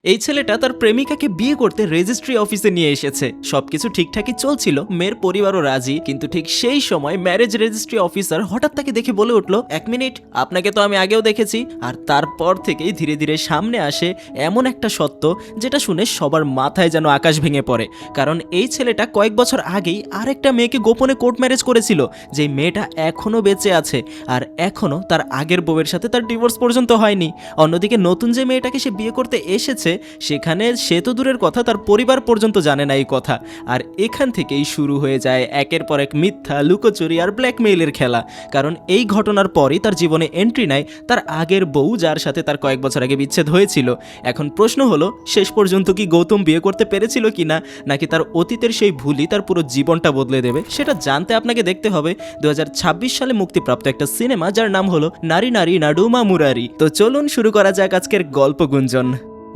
এই ছেলেটা তার প্রেমিকাকে বিয়ে করতে রেজিস্ট্রি অফিসে নিয়ে এসেছে। সবকিছু ঠিকঠাকই চলছিল, মেয়ের পরিবারও রাজি। কিন্তু ঠিক সেই সময় ম্যারেজ রেজিস্ট্রি অফিসার হঠাৎ তাকে দেখে বলে উঠল, এক মিনিট, আপনাকে তো আমি আগেও দেখেছি। আর তারপর থেকেই ধীরে ধীরে সামনে আসে এমন একটা সত্য যেটা শুনে সবার মাথায় যেন আকাশ ভেঙে পড়ে। কারণ এই ছেলেটা কয়েক বছর আগেই আরেকটা মেয়েকে গোপনে কোর্ট ম্যারেজ করেছিল, যে মেয়েটা এখনো বেঁচে আছে আর এখনো তার আগের বউয়ের সাথে তার ডিভোর্স পর্যন্ত হয়নি। অন্যদিকে নতুন যে মেয়েটাকে সে বিয়ে করতে এসেছে সেখানে সে তো দূরের কথা, তার পরিবার পর্যন্ত জানে না এই কথা। আর এখান থেকেই শুরু হয়ে যায় একের পর এক মিথ্যা, লুকোচুরি আর ব্ল্যাকমেইলের খেলা। কারণ এই ঘটনার পরই তার জীবনে এন্ট্রি নেয় তার আগের বউ, যার সাথে তার কয়েক বছর আগে বিচ্ছেদ হয়েছিল। এখন প্রশ্ন হলো, শেষ পর্যন্ত কি গৌতম বিয়ে করতে পেরেছিল কিনা, নাকি তার অতীতের সেই ভুলই তার পুরো জীবনটা বদলে দেবে? সেটা জানতে আপনাকে দেখতে হবে 2026 সালে মুক্তিপ্রাপ্ত একটা সিনেমা, যার নাম হলো নারী নারী নাডুমা মুরারি। তো চলুন শুরু করা যাক আজকের গল্প গুঞ্জন।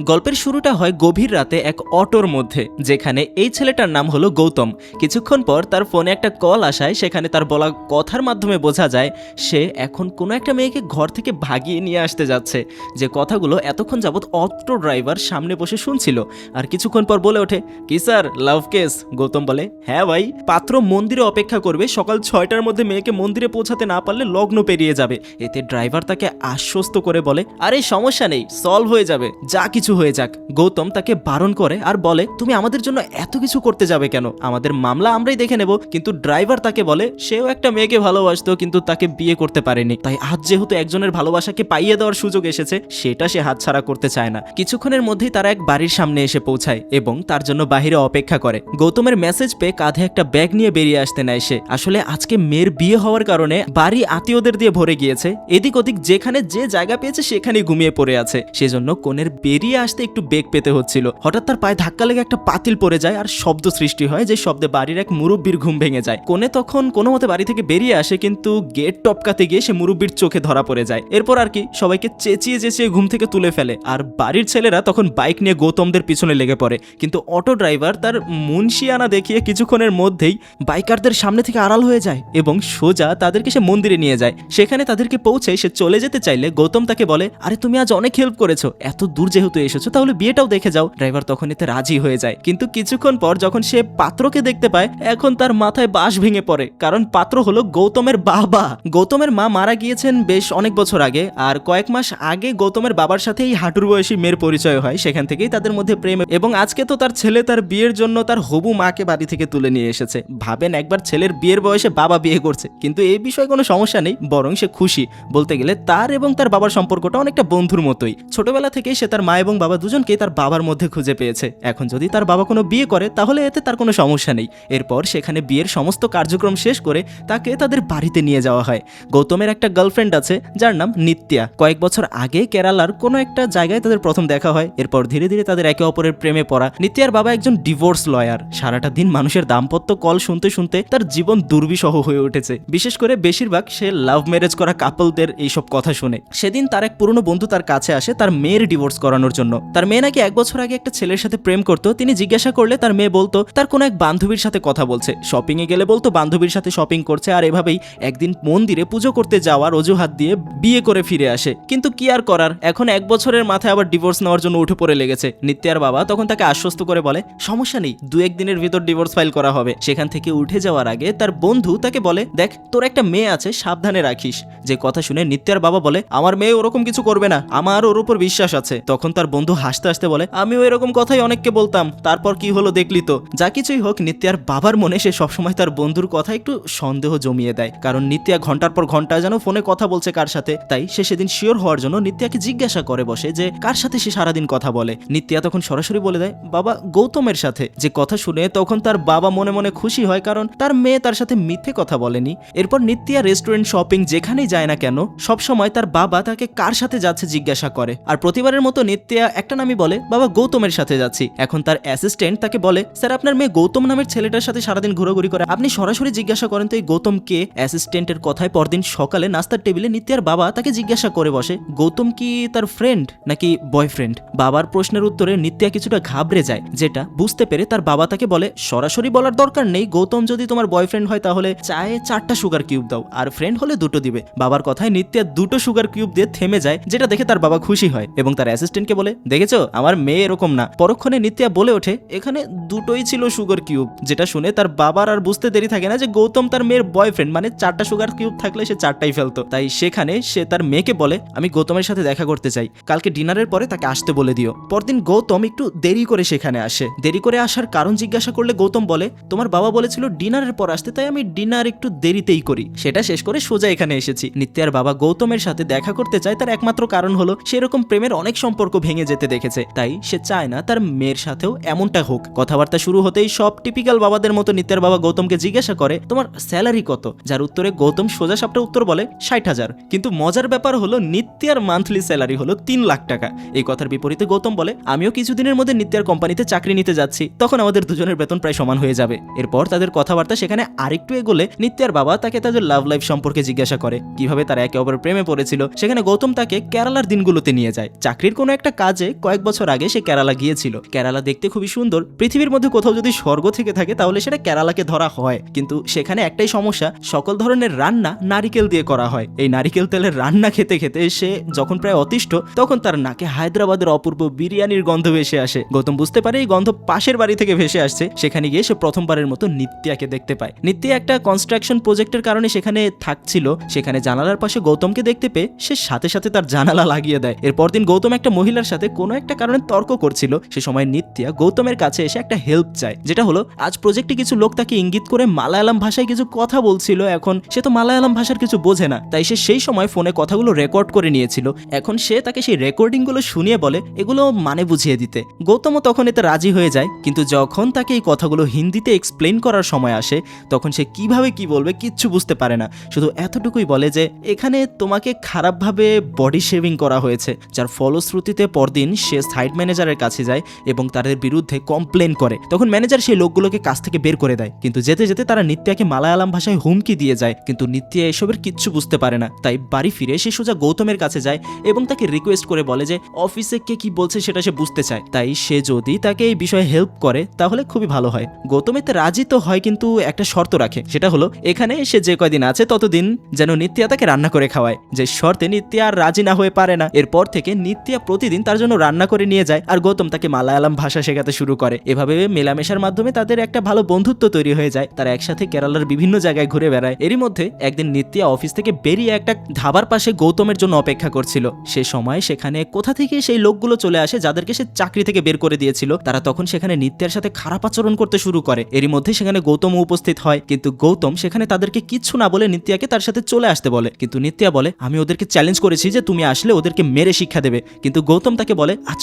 গল্পের শুরুটা হয় গভীর রাতে এক অটোর মধ্যে, যেখানে এই ছেলেটার নাম হলো গৌতম। কিছুক্ষণ পর তার ফোনে একটা কল আসায় সেখানে তার বলা কথার মাধ্যমে বোঝা যায় সে এখন কোনো একটা মেয়েকে ঘর থেকে ভাগিয়ে নিয়ে আসতে যাচ্ছে, যে কথাগুলো এতক্ষণ যাবৎ অটো ড্রাইভার সামনে বসে শুনছিল। আর কিছুক্ষণ পর বলে ওঠে, কি স্যার, লাভ কেস? গৌতম বলে, হ্যাঁ ভাই, পাত্র মন্দিরে অপেক্ষা করবে, সকাল 6টার মধ্যে মেয়েকে মন্দিরে পৌঁছাতে না পারলে লগ্ন পেরিয়ে যাবে। এতে ড্রাইভার তাকে আশ্বস্ত করে বলে, আরে সমস্যা নেই, সলভ হয়ে যাবে, যা কিছু হয়ে যাক। গৌতম তাকে বারণ করে আর বলে, তুমি আমাদের জন্য এত কিছু করতে যাবে কেন? আমাদের মামলা আমরাই দেখে নেব। কিন্তু ড্রাইভার তাকে বলে সেও একটা মেয়েকে ভালোবাসতো, কিন্তু তাকে বিয়ে করতে পারেনি। তাই আজ যেহেতু একজনের ভালোবাসাকে পাইয়ে দেওয়ার সুযোগ এসেছে, সেটা সে হাতছাড়া করতে চায় না। কিছুক্ষণের মধ্যেই তারা এক বাড়ির সামনে এসে পৌঁছায় এবং তার জন্য বাহিরে অপেক্ষা করে। গৌতমের মেসেজ পেয়ে কাঁধে একটা ব্যাগ নিয়ে বেরিয়ে আসতে নেয় সে। আসলে আজকে মেয়ের বিয়ে হওয়ার কারণে বাড়ি আত্মীয়দের দিয়ে ভরে গিয়েছে। এদিক ওদিক যেখানে যে জায়গা পেয়েছে সেখানেই ঘুমিয়ে পড়ে আছে। সেজন্য কোণের বেরিয়ে আসতে একটু বেগ পেতে হচ্ছিল। হঠাৎ তার পায়ে ধাক্কা লেগে একটা পাতিল পড়ে যায় আর শব্দ সৃষ্টি হয়, যে শব্দে বাড়ির এক মুরব্বির ঘুম ভেঙে যায়। কোণে তখন কোনো মতে বাড়ি থেকে বেরিয়ে আসে, কিন্তু গেট টপকাতে গিয়ে সে মুরব্বির চোখে ধরা পড়ে যায়। এরপর আর কি, সবাইকে চেঁচিয়ে চেঁচিয়ে ঘুম থেকে তুলে ফেলে। আর বাড়ির ছেলেরা তখন বাইক নিয়ে গৌতমদের পিছনে লেগে পড়ে। কিন্তু অটো ড্রাইভার তার মুন্সিয়ানা দেখিয়ে কিছুক্ষণের মধ্যেই বাইকারদের সামনে থেকে আড়াল হয়ে যায় এবং সোজা তাদেরকে সে মন্দিরে নিয়ে যায়। সেখানে তাদেরকে পৌঁছে সে চলে যেতে চাইলে গৌতম তাকে বলে, আরে তুমি আজ অনেক হেল্প করেছো, এত দূর যেহেতু এসেছো তাহলে বিয়েটাও দেখে যাও। ড্রাইভার তখন এতে রাজি হয়ে যায়। কিন্তু কিছুক্ষণ পর যখন সে পাত্রকে দেখতে পায়, এখন তার মাথায় বাঁশ ভেঙে পড়ে। কারণ পাত্র হলো গৌতমের বাবা। গৌতমের মা মারা গিয়েছেন বেশ অনেক বছর আগে, আর কয়েক মাস আগে গৌতমের বাবার সাথে এই হাঁটুর বয়সী মেয়ের পরিচয় হয়। সেখান থেকেই তাদের মধ্যে প্রেম, এবং আজকে তো তার ছেলে তার বিয়ের জন্য তার হবু মাকে বাড়ি থেকে তুলে নিয়ে এসেছে। ভাবেন একবার, ছেলের বিয়ের বয়সে বাবা বিয়ে করছে। কিন্তু এই বিষয়ে কোনো সমস্যা নেই, বরং সে খুশি। বলতে গেলে তার এবং তার বাবার সম্পর্কটা অনেকটা বন্ধুর মতোই। ছোটবেলা থেকেই সে তার মা এবং বাবা দুজনকেই তার বাবার মধ্যে খুঁজে পেয়েছে। এখন যদি তার বাবা কোনো বিয়ে করে তাহলে এতে তার কোনো সমস্যা নেই। এরপর সেখানে বিয়ের সমস্ত কার্যক্রম শেষ করে তাকে তাদের বাড়িতে নিয়ে যাওয়া হয়। গৌতমের একটা গার্লফ্রেন্ড আছে যার নাম নিত্যা। কয়েক বছর আগে কেরালার কোনো একটা জায়গায় তাদের প্রথম দেখা হয়। এরপর ধীরে ধীরে তাদের একে অপরের প্রেমে পড়া। নিত্যার বাবা একজন ডিভোর্স লয়ার। সারাটা দিন মানুষের দাম্পত্য কল শুনতে শুনতে তার জীবন দুর্বিষহ হয়ে উঠেছে। বিশেষ করে বেশিরভাগ সে লাভ ম্যারেজ করা কাপলদের এইসব কথা শুনে। সেদিন তার এক পুরনো বন্ধু তার কাছে আসে তার মেয়ের ডিভোর্স করানোর জন্য। তার মেয়ে নাকি 1 বছর আগে একটা ছেলের সাথে প্রেম করতো। তিনি জিজ্ঞাসা করলে তার মেয়ে বলতো তার কোনো এক বান্ধবীর সাথে কথা বলছে। শপিং এ গেলে বলতো বান্ধবীর সাথে শপিং করছে। আর এভাবেই একদিন মন্দিরে পুজো করতে যাওয়ার অজুহাত দিয়ে বিয়ে করে ফিরে আসে। কিন্তু কি আর করার, এখন 1 বছরের মাথায় আবার ডিভোর্স নেওয়ার জন্য উঠে পড়ে লেগেছে। নিত্যার বাবা তখন তাকে আশ্বস্ত করে বলে, সমস্যা নেই, 2-1 দিনের ভিতর ডিভোর্স ফাইল করা হবে। সেখান থেকে উঠে যাওয়ার আগে তার বন্ধু তাকে বলে, দেখ তোর একটা মেয়ে আছে, সাবধানে রাখিস। যে কথা শুনে নিত্যার বাবা বলে, আমার মেয়ে ওরকম কিছু করবে না, আমার ওর উপর বিশ্বাস আছে। তখন তার বন্ধু হাসতে হাসতে বলে, আমিও এরকম কথাই অনেককে বলতাম, তারপর কি হলো দেখলি তো। যা কিছুই হোক, নিত্যার বাবার মনে সে সবসময় তার বন্ধুর কথা একটু সন্দেহ জমিয়ে দেয়। কারণ নিত্যা ঘন্টার পর ঘন্টা যেন ফোনে কথা বলছে কার সাথে। তাই সে সেদিন শিওর হওয়ার জন্য নিত্যাকে জিজ্ঞাসা করে বসে যে কার সাথে সে সারাদিন কথা বলে। নিত্যা তখন সরাসরি বলে দেয়, বাবা গৌতমের সাথে। যে কথা শুনে তখন তার বাবা মনে মনে খুশি হয়, কারণ তার মেয়ে তার সাথে মিথ্যে কথা বলেনি। এরপর নিত্যা রেস্টুরেন্ট, শপিং যেখানেই যায় না কেন, সবসময় তার বাবা তাকে কার সাথে যাচ্ছে জিজ্ঞাসা করে। আর প্রতিবারের মতো নিত্যা একটা নামই বলে, বাবা গৌতমের সাথে যাচ্ছি। এখন তার অ্যাসিস্ট্যান্ট তাকে বলে, স্যার আপনার মেয়ে গৌতম নামের ছেলেটার সাথে সারাদিন ঘোরাঘুরি করে, আপনি সরাসরি জিজ্ঞাসা করেন তো এই গৌতম কে। অ্যাসিস্ট্যান্টের কথায় পরদিন সকালে নাস্তার টেবিলে নিত্যার বাবা তাকে জিজ্ঞাসা করে বসে, গৌতম কি তার ফ্রেন্ড নাকি বয়ফ্রেন্ড? বাবার প্রশ্নের উত্তরে নিত্যা কিছুটা ঘাবড়ে যায়, যেটা বুঝতে পেরে তার বাবা তাকে বলে, সরাসরি বলার দরকার নেই, গৌতম যদি তোমার বয়ফ্রেন্ড হয় তাহলে চায়ে 4টা সুগার কিউব দাও, আর ফ্রেন্ড হলে 2টো দিবে। বাবার কথায় নিত্যা 2টো সুগার কিউব দিয়ে থেমে যায়, যেটা দেখে তার বাবা খুশি হয় এবং তার অ্যাসিস্ট্যান্টকে বলে, বলে, দেখেছো আমার মেয়ে এরকম না। পরক্ষণে নিত্যা বলে ওঠে, এখানে দুটোই ছিল সুগার কিউব। যেটা শুনে তার বাবার আর বুঝতে দেরি থাকে না যে গৌতম তার মেয়ের বয়ফ্রেন্ড, মানে 4টা সুগার কিউব থাকলে সে 4টাই ফেলতো। তাই সেখানে সে তার মেয়েকে বলে, আমি গৌতমের সাথে দেখা করতে চাই, কালকে ডিনারের পরে তাকে আসতে বলে দিও। পরদিন গৌতম একটু দেরি করে সেখানে আসে। দেরি করে আসার কারণ জিজ্ঞাসা করলে গৌতম বলে, তোমার বাবা বলেছিল ডিনারের পর আসতে, তাই আমি ডিনার একটু দেরিতেই করি। সেটা শেষ করে সোজা এখানে এসেছি। নিত্যার বাবা গৌতমের সাথে দেখা করতে চায়, তার একমাত্র কারণ হলো সেরকম প্রেমের অনেক সম্পর্ক ভেঙে যেতে দেখেছে, তাই সে চায় না তার মেয়ের সাথেও এমনটা হোক। কথাবার্তা শুরু হতেই সব টিপিক্যাল বাবাদের মতো নিত্যার বাবা গৌতমকে জিজ্ঞাসা করে, তোমার স্যালারি কত? যার উত্তরে গৌতম সোজা সাপটা উত্তর বলে 60,000। কিন্তু মজার ব্যাপার হলো নিত্যার মান্থলি স্যালারি হলো 3 লাখ টাকা। এই কথার বিপরীতে গৌতম বলে, আমিও কিছুদিনের মধ্যে নিত্যার কোম্পানিতে চাকরি নিতে যাচ্ছি, তখন আমাদের দুজনের বেতন প্রায় সমান হয়ে যাবে। এরপর তাদের কথাবার্তা সেখানে আরেকটু এগোলে নিত্যার বাবা তাকে তাদের লাভ লাইফ সম্পর্কে জিজ্ঞাসা করে, কিভাবে তারা একে অপরের প্রেমে পড়েছিল। সেখানে গৌতম তাকে কেরালার দিনগুলোতে নিয়ে যায়। চাকরির কোনো একটা কাজে কয়েক বছর আগে সে কেরালা গিয়েছিল। কেরালা দেখতে খুবই সুন্দর। পৃথিবীর মধ্যে কোথাও যদি স্বর্গ থেকে থাকে তাহলে সেটা কেরালাকে ধরা হয়, কিন্তু সেখানে একটাই সমস্যা, সকল ধরনের রান্না নারিকেল দিয়ে করা হয়। এই নারিকেল তেলের রান্না খেতে খেতে সে যখন প্রায় অতিষ্ঠ, তখন তার নাকে হায়দ্রাবাদের অপূর্ব বিরিয়ানির গন্ধ ভেসে আসে। গৌতম বুঝতে পারে এই গন্ধ পাশের বাড়ি থেকে ভেসে আসছে। সেখানে গিয়ে সে প্রথমবারের মতো নিত্যাকে দেখতে পায়। নিত্যা একটা কনস্ট্রাকশন প্রজেক্টের কারণে সেখানে থাকছিল। সেখানে জানালার পাশে গৌতমকে দেখতে পেয়ে সে সাথে সাথে তার জানালা লাগিয়ে দেয়। এরপর দিন গৌতম একটা মহিলার সাথে কোনো একটা কারণে তর্ক করছিল। সে সময় নিত্যা গৌতমের কাছে এসে একটা হেল্প চায়, যেটা হলো আজ প্রজেক্টে কিছু লোক তাকে ইঙ্গিত করে মালায়ালাম ভাষায় কিছু কথা বলছিল। এখন সে তো মালায়ালাম ভাষার কিছু বোঝে না, তাই সে সেই সময় ফোনে কথাগুলো রেকর্ড করে নিয়েছিল। এখন সে তাকে সেই রেকর্ডিংগুলো শুনিয়ে বলে এগুলো মানে বুঝিয়ে দিতে। গৌতমও তখন এতে রাজি হয়ে যায়, কিন্তু যখন তাকে এই কথাগুলো হিন্দিতে এক্সপ্লেন করার সময় আসে তখন সে কিভাবে কি বলবে কিচ্ছু বুঝতে পারে না। শুধু এতটুকুই বলে যে এখানে তোমাকে খারাপভাবে বডি শেভিং করা হয়েছে, যার ফলশ্রুতিতে পরদিন সে সাইট ম্যানেজারের কাছে যায় এবং তাদের বিরুদ্ধে কমপ্লেন করে। তখন ম্যানেজার সেই লোকগুলোকে কাজ থেকে বের করে দেয়, কিন্তু যেতে যেতে তারা নিত্যাকে মালায়ালাম ভাষায় হুমকি দিয়ে যায়। কিন্তু নিত্যা এসবের কিচ্ছু বুঝতে পারে না, তাই বাড়ি ফিরে সে সোজা গৌতমের কাছে যায় এবং তাকে রিকোয়েস্ট করে বলে যে অফিসে কে কি বলছে সেটা সে বুঝতে চায়, তাই সে যদি তাকে এই বিষয়ে হেল্প করে তাহলে খুবই ভালো হয়। গৌতম এতে রাজি তো হয়, কিন্তু একটা শর্ত রাখে, সেটা হলো এখানে সে যে কয়দিন আছে ততদিন যেন নিত্যা তাকে রান্না করে খাওয়ায়। যে শর্তে নিত্যা আর রাজি না হয়ে পারে না। এরপর থেকে নিত্যা প্রতিদিন তার জন্য রান্না করে নিয়ে যায় আর গৌতম তাকে মালায়ালাম ভাষা শেখাতে শুরু করে। এভাবে মেলামেশার মাধ্যমে তাদের একটা ভালো বন্ধুত্ব তৈরি হয়ে যায়। তারা একসাথে কেরালার বিভিন্ন জায়গায় ঘুরে বেড়ায়। এরই মধ্যে একদিন নিত্যা অফিস থেকে বেরিয়ে একটা ধাবার পাশে গৌতমের জন্য অপেক্ষা করছিল। সে সময় সেখানে কোথা থেকে সেই লোকগুলো চলে আসে যাদেরকে সে চাকরি থেকে বের করে দিয়েছিল। তারা তখন সেখানে নিত্যার সাথে খারাপ আচরণ করতে শুরু করে। এরই মধ্যে সেখানে গৌতম উপস্থিত হয়, কিন্তু গৌতম সেখানে তাদেরকে কিচ্ছু না বলে নিত্যাকে তার সাথে চলে আসতে বলে। কিন্তু নিত্যা বলে, আমি ওদেরকে চ্যালেঞ্জ করেছি যে তুমি আসলে ওদেরকে মেরে শিক্ষা দেবে। কিন্তু গৌতম তাকে বলে, আজ